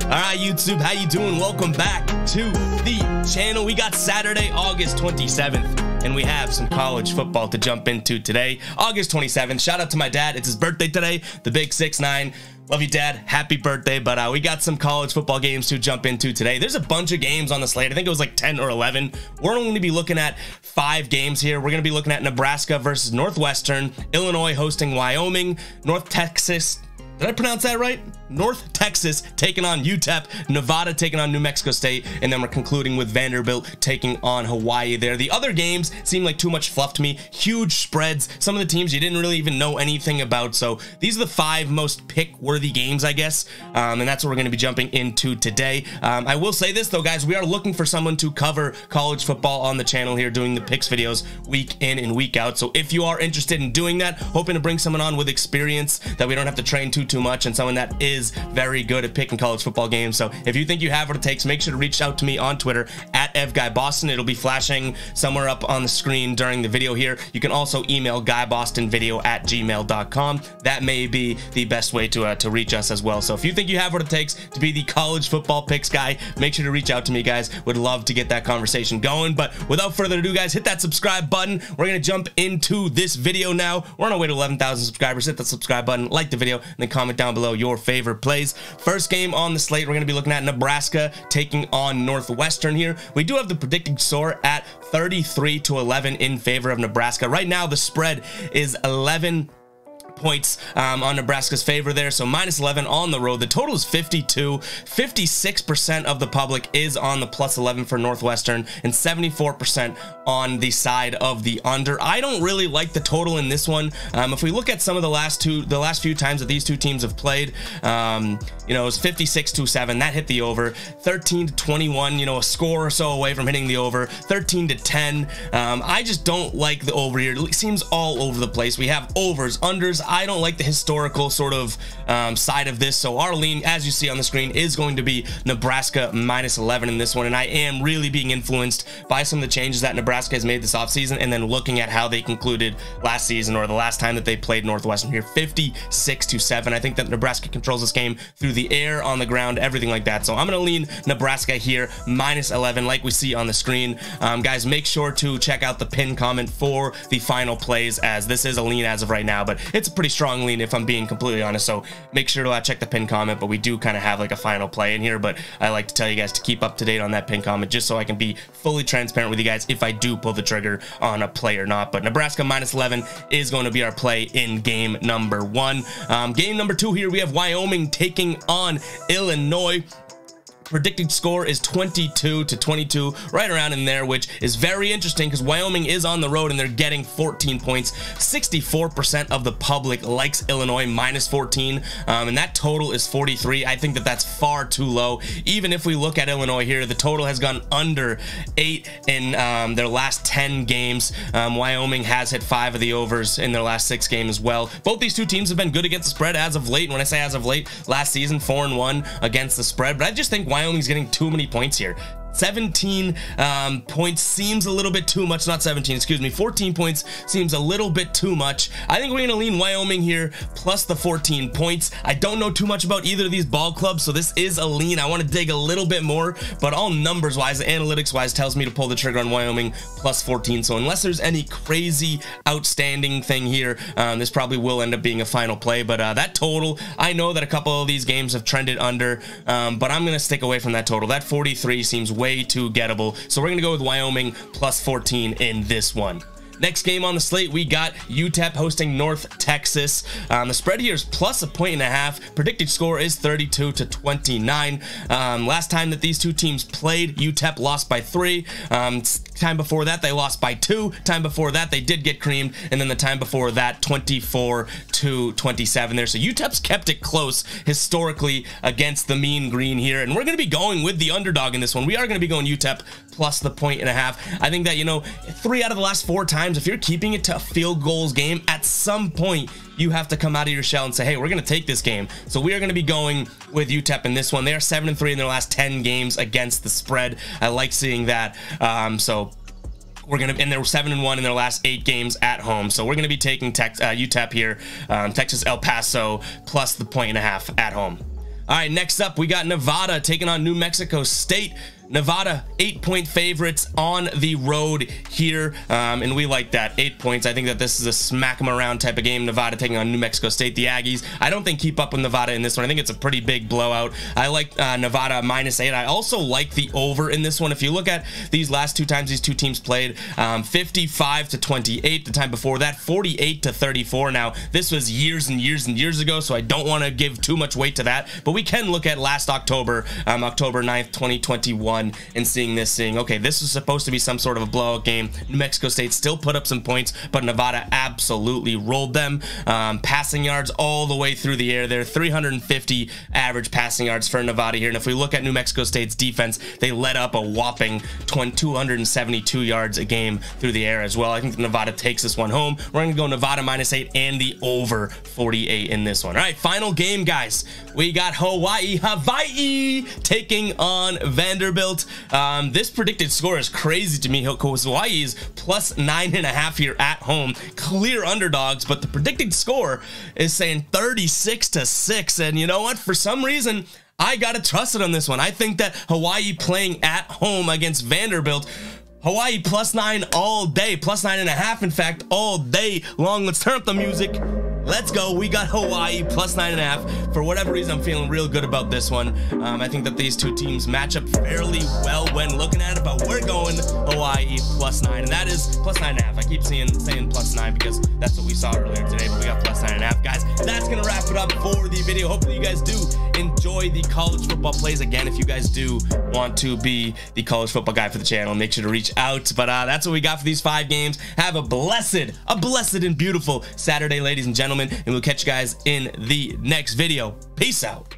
All right, YouTube, how you doing? Welcome back to the channel. We got Saturday, August 27th, and we have some college football to jump into today. August 27th. Shout out to my dad. It's his birthday today, the big 6'9". Love you, Dad. Happy birthday. But we got some college football games to jump into today. There's a bunch of games on the slate. I think it was like 10 or 11. We're only going to be looking at 5 games here. We're going to be looking at Nebraska versus Northwestern, Illinois hosting Wyoming, North Texas. Did I pronounce that right? North Texas taking on UTEP, Nevada taking on New Mexico State, and then we're concluding with Vanderbilt taking on Hawaii there. The other games seem like too much fluff to me. Huge spreads. Some of the teams you didn't really even know anything about. So these are the 5 most pick-worthy games, I guess, and that's what we're going to be jumping into today. I will say this, though, guys. We are looking for someone to cover college football on the channel here, doing the picks videos week in and week out. So if you are interested in doing that, hoping to bring someone on with experience that we don't have to train too much, and someone that is very good at picking college football games. So if you think you have what it takes, make sure to reach out to me on Twitter at EvGuyBoston. It'll be flashing somewhere up on the screen during the video here. You can also email guybostonvideo@gmail.com. That may be the best way to reach us as well. So if you think you have what it takes to be the college football picks guy, make sure to reach out to me, guys. Would love to get that conversation going. But without further ado, guys, hit that subscribe button. We're going to jump into this video now. We're on our way to 11,000 subscribers. Hit that subscribe button, like the video, and then comment down below your favorite plays. First game on the slate, we're going to be looking at Nebraska taking on Northwestern here. We do have the predicted score at 33-11 in favor of Nebraska. Right now, the spread is 11 points on Nebraska's favor there, so minus 11 on the road. The total is 52. 56% of the public is on the plus 11 for Northwestern, and 74% on the side of the under. I don't really like the total in this one. If we look at some of the last few times that these two teams have played, you know, it was 56-7. That hit the over. 13-21, you know, a score or so away from hitting the over. 13-10. I just don't like the over here. It seems all over the place. We have overs, unders. I don't like the historical sort of side of this, so our lean, as you see on the screen, is going to be Nebraska minus 11 in this one, and I am really being influenced by some of the changes that Nebraska has made this offseason, and then looking at how they concluded last season, or the last time that they played Northwestern here, 56-7. I think that Nebraska controls this game through the air, on the ground, everything like that, so I'm going to lean Nebraska here, minus 11, like we see on the screen. Guys, make sure to check out the pin comment for the final plays, as this is a lean as of right now, but it's a pretty strong lean if I'm being completely honest, so make sure to check the pin comment. But we do kind of have like a final play in here, but I like to tell you guys to keep up to date on that pin comment, just so I can be fully transparent with you guys if I do pull the trigger on a play or not. But Nebraska minus 11 is going to be our play in game number 1. Game number 2 here, we have Wyoming taking on Illinois. Predicted score is 22-22, right around in there, which is very interesting because Wyoming is on the road and they're getting 14 points. 64% of the public likes Illinois minus 14, and that total is 43. I think that that's far too low. Even if we look at Illinois here, the total has gone under 8 in their last 10 games. Wyoming has hit 5 of the overs in their last 6 games as well. Both these two teams have been good against the spread as of late. And when I say as of late, last season 4-1 against the spread, but I just think Wyoming's getting too many points here. 17 points seems a little bit too much. Not 17, excuse me. 14 points seems a little bit too much. I think we're going to lean Wyoming here plus the 14 points. I don't know too much about either of these ball clubs, so this is a lean. I want to dig a little bit more, but all numbers wise, analytics wise, tells me to pull the trigger on Wyoming plus 14. So unless there's any crazy outstanding thing here, this probably will end up being a final play. But that total, I know that a couple of these games have trended under, but I'm going to stick away from that total. That 43 seems way too gettable, so we're gonna go with Wyoming plus 14 in this one. Next game on the slate, we got UTEP hosting North Texas. The spread here is plus 1.5. Predicted score is 32-29. Last time that these two teams played, UTEP lost by 3. Time before that, they lost by 2. Time before that, they did get creamed, and then the time before that, 24-27 there. So UTEP's kept it close historically against the mean green here, and we're going to be going with the underdog in this one. We are going to be going UTEP plus the 1.5. I think that, you know, 3 out of the last 4 times, if you're keeping it to a field goals game, at some point you have to come out of your shell and say, hey, we're going to take this game. So we are going to be going with UTEP in this one. They are 7-3 in their last 10 games against the spread. I like seeing that. So we're gonna, and they're 7-1 in their last 8 games at home. So we're gonna be taking UTEP here, Texas El Paso plus the 1.5 at home. All right, next up, we got Nevada taking on New Mexico State. Nevada 8-point favorites on the road here, and we like that. 8 points. I think that this is a smack 'em around type of game. Nevada taking on New Mexico State. The Aggies, I don't think keep up with Nevada in this one. I think it's a pretty big blowout. I like Nevada -8. I also like the over in this one. If you look at these last two times these two teams played, 55-28. The time before that, 48-34. Now this was years and years and years ago, so I don't want to give too much weight to that, but we can look at last October, October 9th, 2021, and saying, okay, this was supposed to be some sort of a blowout game. New Mexico State still put up some points, but Nevada absolutely rolled them. Passing yards all the way through the air there, 350 average passing yards for Nevada here. And if we look at New Mexico State's defense, they let up a whopping 272 yards a game through the air as well. I think Nevada takes this one home. We're going to go Nevada -8 and the over 48 in this one. All right, final game, guys. We got Hawaii taking on Vanderbilt. This predicted score is crazy to me because Hawaii is +9.5 here at home, clear underdogs, but the predicted score is saying 36-6. And you know what? For some reason, I gotta trust it on this one. I think that Hawaii playing at home against Vanderbilt, Hawaii +9 all day, +9.5 in fact, all day long. Let's turn up the music. Let's go. We got Hawaii +9.5. For whatever reason, I'm feeling real good about this one. I think that these two teams match up fairly well when looking at it, but we're going Hawaii +9, and that is +9.5. I keep saying +9 because that's what we saw earlier today, but we got +9.5. Guys, that's going to wrap it up for the video. Hopefully you guys do enjoy the college football plays. Again, if you guys do want to be the college football guy for the channel, make sure to reach out. But that's what we got for these 5 games. Have a blessed and beautiful Saturday, ladies and gentlemen, and we'll catch you guys in the next video. Peace out.